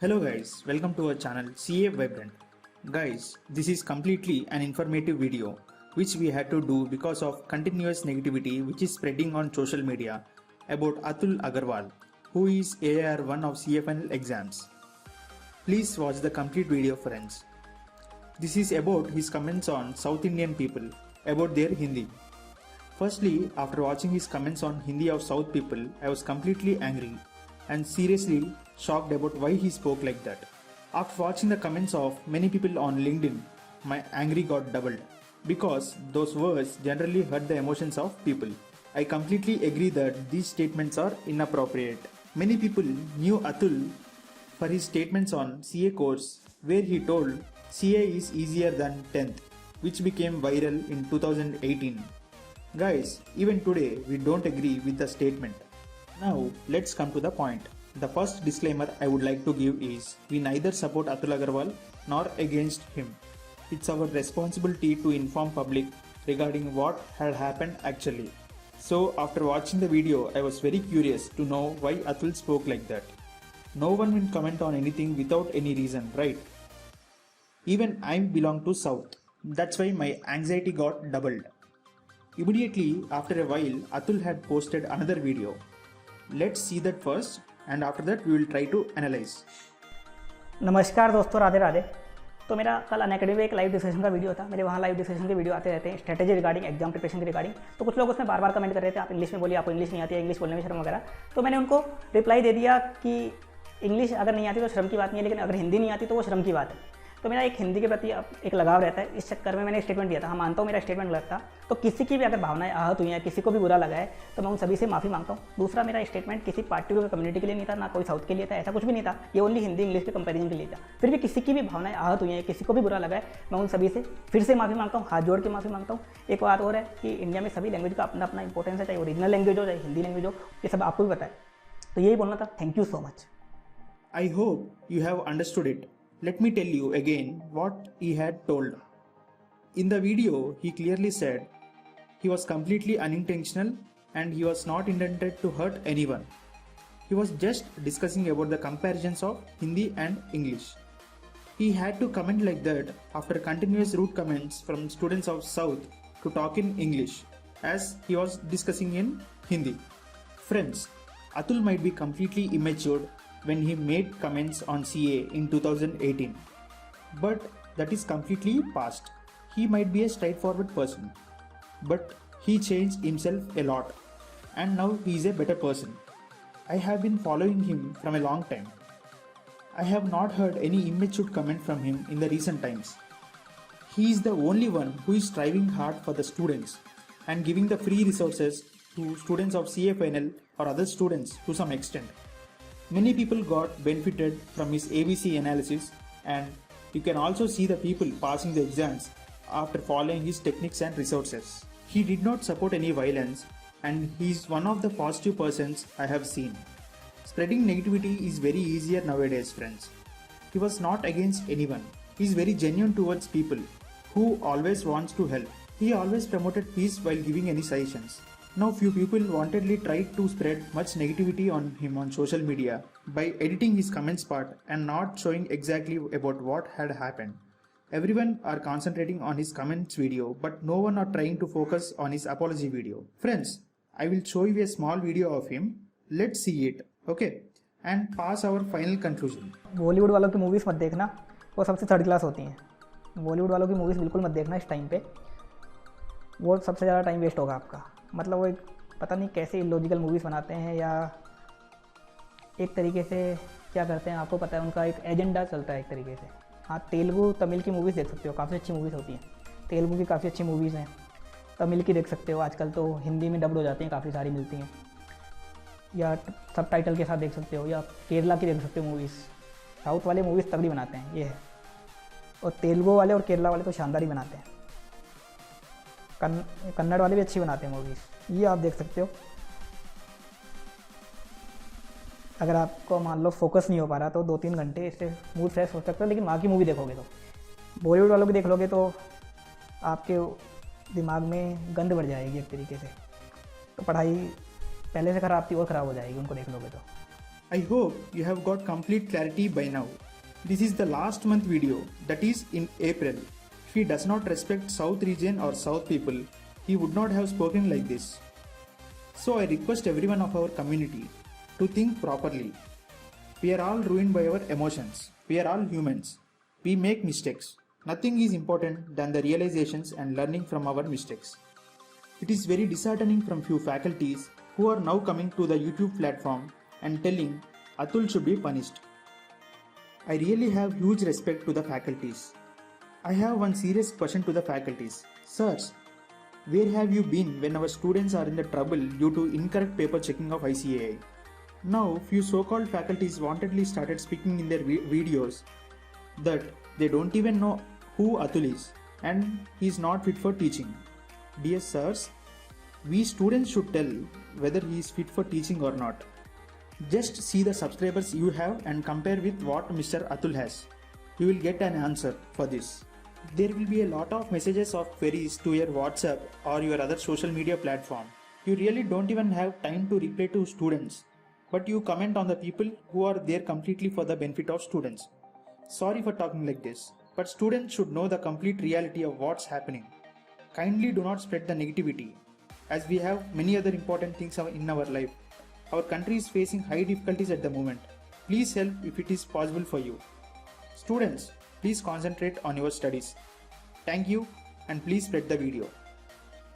Hello guys, welcome to our channel CA Vibrant. Guys, this is completely an informative video which we had to do because of continuous negativity which is spreading on social media about Atul Agarwal, who is AAR1 of CFNL exams. Please watch the complete video friends. This is about his comments on South Indian people about their Hindi. Firstly, after watching his comments on Hindi of South people, I was completely angry and seriously shocked about why he spoke like that. After watching the comments of many people on LinkedIn, my anger got doubled because those words generally hurt the emotions of people. I completely agree that these statements are inappropriate. Many people knew Atul for his statements on CA course where he told CA is easier than 10th, which became viral in 2018. Guys, even today we don't agree with the statement. Now, let's come to the point. The first disclaimer I would like to give is we neither support Atul Agarwal nor against him. It's our responsibility to inform public regarding what had happened actually. So, after watching the video, I was very curious to know why Atul spoke like that. No one will comment on anything without any reason, right? Even I belong to South. That's why my anxiety got doubled. Immediately after a while, Atul had posted another video. Let's see that first and after that we will try to analyze. नमस्कार दोस्तों, राधे राधे। तो मेरा कल Unacademy में एक live discussion का video था। मेरे वहाँ लाइव डिस्कशन के वीडियो आते रहते हैं स्ट्रेटेजी रिगार्डिंग एग्जाम प्रिपरेशन के रिगार्डिंग। तो कुछ लोग उसमें बार बार कमेंट कर रहे थे आप इंग्लिश में बोलिए, आपको इंग्लिश नहीं आती है, इंग्लिश बोलने में शर्म वगैरह। तो मैंने उनको रिप्लाई दे दिया कि इंग्लिश अगर नहीं आती तो शर्म की बात नहीं है, लेकिन अगर हिंदी नहीं आती तो वो शर्म की बात है। तो मेरा एक हिंदी के प्रति एक लगाव रहता है, इस चक्कर में मैंने स्टेटमेंट दिया था। हाँ, मानता हूँ मेरा स्टेटमेंट गलत था। तो किसी की भी अगर भावनाएं आहत हुई हैं, किसी को भी बुरा लगा है, तो मैं उन सभी से माफ़ी मांगता हूँ। दूसरा, मेरा स्टेटमेंट किसी पार्टिकुलर कम्युनिटी के लिए नहीं था, ना कोई साउथ के लिए था, ऐसा कुछ भी नहीं था। ये ओनली हिंदी इंग्लिश के कंपैरिजन के लिए था। फिर भी किसी की भी भावनाएं आहत हुई हैं, किसी को भी बुरा लगा है, मैं उन सभी से फिर से माफ़ी मांगता हूँ, हाथ जोड़ के माफ़ी मांगता हूँ। एक बात और है कि इंडिया में सभी लैंग्वेज का अपना अपना इंपॉर्टेंस है, चाहे ओरिजिनल लैंग्वेज हो, चाहे हिंदी लैंग्वेज हो, ये सब आपको भी पता है। तो यही बोलना था। Thank you so much. I hope you have understood it. Let me tell you again what he had told. In the video, he clearly said he was completely unintentional and he was not intended to hurt anyone. He was just discussing about the comparisons of Hindi and English. He had to comment like that after continuous rude comments from students of South to talk in English as he was discussing in Hindi. Friends, Atul might be completely immature when he made comments on CA in 2018. But that is completely past. He might be a straightforward person. But he changed himself a lot. And now he is a better person. I have been following him from a long time. I have not heard any immature comment from him in the recent times. He is the only one who is striving hard for the students and giving the free resources to students of CFNL or other students to some extent. Many people got benefited from his ABC analysis, and you can also see the people passing the exams after following his techniques and resources. He did not support any violence, and he is one of the positive persons I have seen. Spreading negativity is very easier nowadays, friends. He was not against anyone. He is very genuine towards people who always wants to help. He always promoted peace while giving any suggestions. Now few people wantedly tried to spread much negativity on him on social media by editing his comments part and not showing exactly about what had happened. Everyone are concentrating on his comments video, but no one are trying to focus on his apology video. Friends, I will show you a small video of him. Let's see it, okay? And pass our final conclusion. Bollywood वालों की movies मत देखना, वो सबसे third class होती हैं। बॉलीवुड वालों की मूवीज़ बिल्कुल मत देखना इस टाइम पे, वो सबसे ज़्यादा टाइम वेस्ट होगा आपका। मतलब वो एक पता नहीं कैसे इलॉजिकल मूवीज़ बनाते हैं, या एक तरीके से क्या करते हैं आपको पता है, उनका एक एजेंडा चलता है एक तरीके से। हाँ, तेलुगु तमिल की मूवीज़ देख सकते हो, काफ़ी अच्छी मूवीज़ होती हैं। तेलुगु की काफ़ी अच्छी मूवीज़ हैं, तमिल की देख सकते हो, आजकल तो हिंदी में डब्ड हो जाती हैं, काफ़ी सारी मिलती हैं, या सब टाइटल के साथ देख सकते हो, या केरला की देख सकते हो मूवीज़। साउथ वाले मूवीज़ तगड़ी बनाते हैं, ये है। और तेलुगु वाले और केरला वाले तो शानदार ही बनाते हैं। कन्नड़ वाले भी अच्छी बनाते हैं मूवीज़, ये आप देख सकते हो। अगर आपको मान लो फोकस नहीं हो पा रहा तो 2-3 घंटे इससे मूड फ्रेश हो सकता है, लेकिन वहाँ की मूवी देखोगे तो, बॉलीवुड वालों की देख लोगे तो आपके दिमाग में गंद बढ़ जाएगी एक तरीके से। तो पढ़ाई पहले से ख़राब थी और ख़राब हो जाएगी उनको देख लोगे तो। I hope you have got complete clarity by now. This is the last month video, that is in April. If he does not respect South region or South people, he would not have spoken like this. So I request everyone of our community to think properly. We are all ruined by our emotions. We are all humans. We make mistakes. Nothing is important than the realizations and learning from our mistakes. It is very disheartening from few faculties who are now coming to the YouTube platform and telling Atul should be punished. I really have huge respect to the faculties. I have one serious question to the faculties. Sirs, where have you been when our students are in the trouble due to incorrect paper checking of ICAI? Now, few so-called faculties wantedly started speaking in their videos that they don't even know who Atul is and he is not fit for teaching. Dear sirs, we students should tell whether he is fit for teaching or not. Just see the subscribers you have and compare with what Mr. Atul has. You will get an answer for this. There will be a lot of messages of queries to your WhatsApp or your other social media platform. You really don't even have time to reply to students, but you comment on the people who are there completely for the benefit of students. Sorry for talking like this, but students should know the complete reality of what's happening. Kindly do not spread the negativity, as we have many other important things in our life. Our country is facing high difficulties at the moment. Please help if it is possible for you. Students, please concentrate on your studies. Thank you and please spread the video.